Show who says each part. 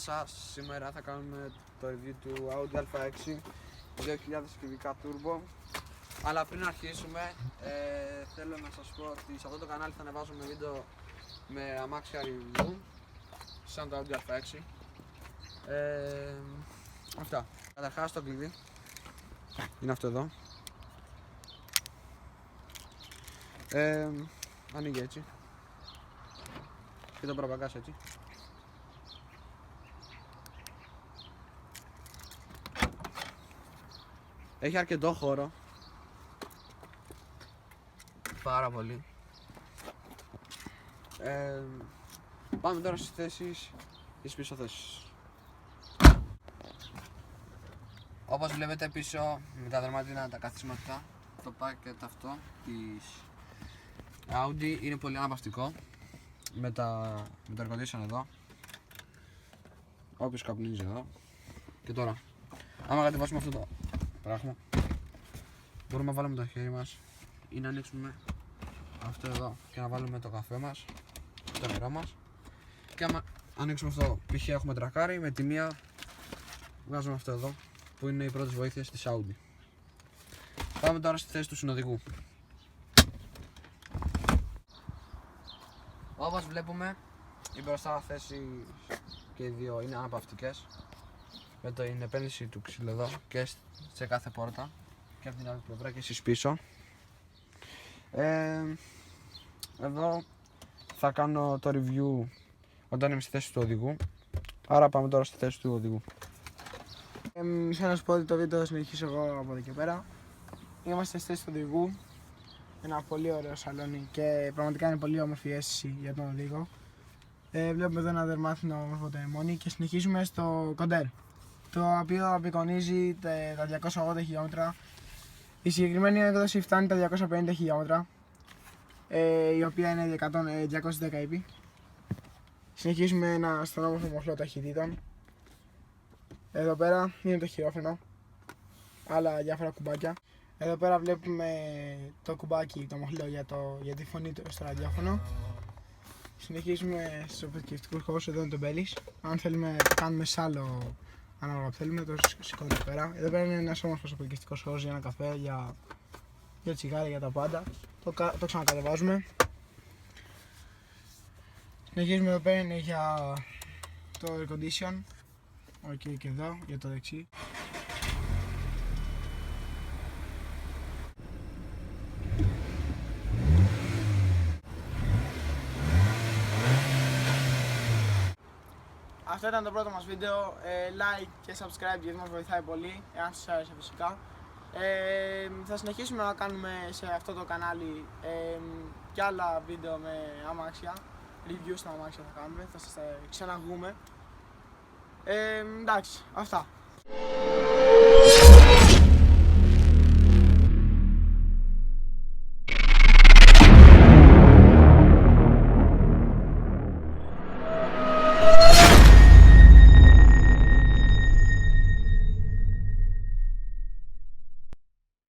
Speaker 1: σας, σήμερα θα κάνουμε το review του Audi A6 2000 κυβικά turbo. Αλλά πριν αρχίσουμε, θέλω να σας πω ότι σε αυτό το κανάλι θα ανεβάζουμε βίντεο με αμάξια review σαν το Audi A6. Αυτά. Καταρχάς το κλειδί είναι αυτό εδώ. Ανοίγει έτσι και το προπαγκάς έτσι. Έχει αρκετό χώρο, πάρα πολύ. Πάμε τώρα στις θέσεις, τις πίσω θέσεις. Όπως βλέπετε πίσω με τα δερμάτινα τα καθίσματα, το packet αυτό της Audi είναι πολύ αναπαυτικό με το air condition εδώ, όποιος καπνίζει εδώ. Και τώρα, άμα κατεβάσουμε αυτό το πράγμα, μπορούμε να βάλουμε το χέρι μας ή να ανοίξουμε αυτό εδώ και να βάλουμε το καφέ μας, το νερό μας. Και άμα ανοίξουμε αυτό, π.χ. έχουμε τρακάρι, με τη μία βγάζουμε αυτό εδώ που είναι οι πρώτες βοήθειες της Audi. Πάμε τώρα στη θέση του συνοδηγού. Όπως βλέπουμε, η μπροστά θέση και οι δύο είναι αναπαυτικές με την επένδυση του ξύλου εδώ και σε κάθε πόρτα και από την άλλη πλευρά και εσείς πίσω. Εδώ θα κάνω το review όταν είμαι στη θέση του οδηγού, άρα πάμε τώρα στη θέση του οδηγού.
Speaker 2: Θέλω να σου πω ότι το βίντεο θα συνεχίσω εγώ από εδώ και πέρα. Είμαστε στη θέση του οδηγού, ένα πολύ ωραίο σαλόνι και πραγματικά είναι πολύ όμορφη αίσθηση για τον οδηγό. Βλέπουμε εδώ ένα δερμάτινο όμορφο τεμόνι και συνεχίζουμε στο κοντέρ, το οποίο απεικονίζει τα 280 χιλιόμετρα. Η συγκεκριμένη έκδοση φτάνει τα 250 χιλιόμετρα, η οποία είναι 210 επί. Συνεχίζουμε στον όμορφο μοχλό ταχυτήτων. Εδώ πέρα είναι το χειρόφρενο, άλλα διάφορα κουμπάκια. Εδώ πέρα βλέπουμε το κουμπάκι, το μοχλό για τη φωνή στο ραδιόφωνο. Συνεχίζουμε στους αποθηκευτικούς χώρους, εδώ είναι το μπέλις. Αν θέλουμε το κάνουμε σ' άλλο, ανάλογα που θέλουμε, το σηκώνουμε εδώ πέρα. Εδώ πέρα είναι ένας όμορφος αποθηκευτικός χώρος για ένα καφέ, για τσιγάρια, για τα πάντα. Το ξανακατεβάζουμε. Συνεχίζουμε, εδώ πέρα είναι για το air condition. Okay, και εδώ για το δεξί. Αυτό ήταν το πρώτο μας βίντεο. Like και subscribe γιατί μας βοηθάει πολύ, εάν σας άρεσε φυσικά. Θα συνεχίσουμε να κάνουμε σε αυτό το κανάλι και άλλα βίντεο με αμάξια, reviews στα αμάξια θα κάνουμε, θα σας ξαναγούμε. Εντάξει, αυτά.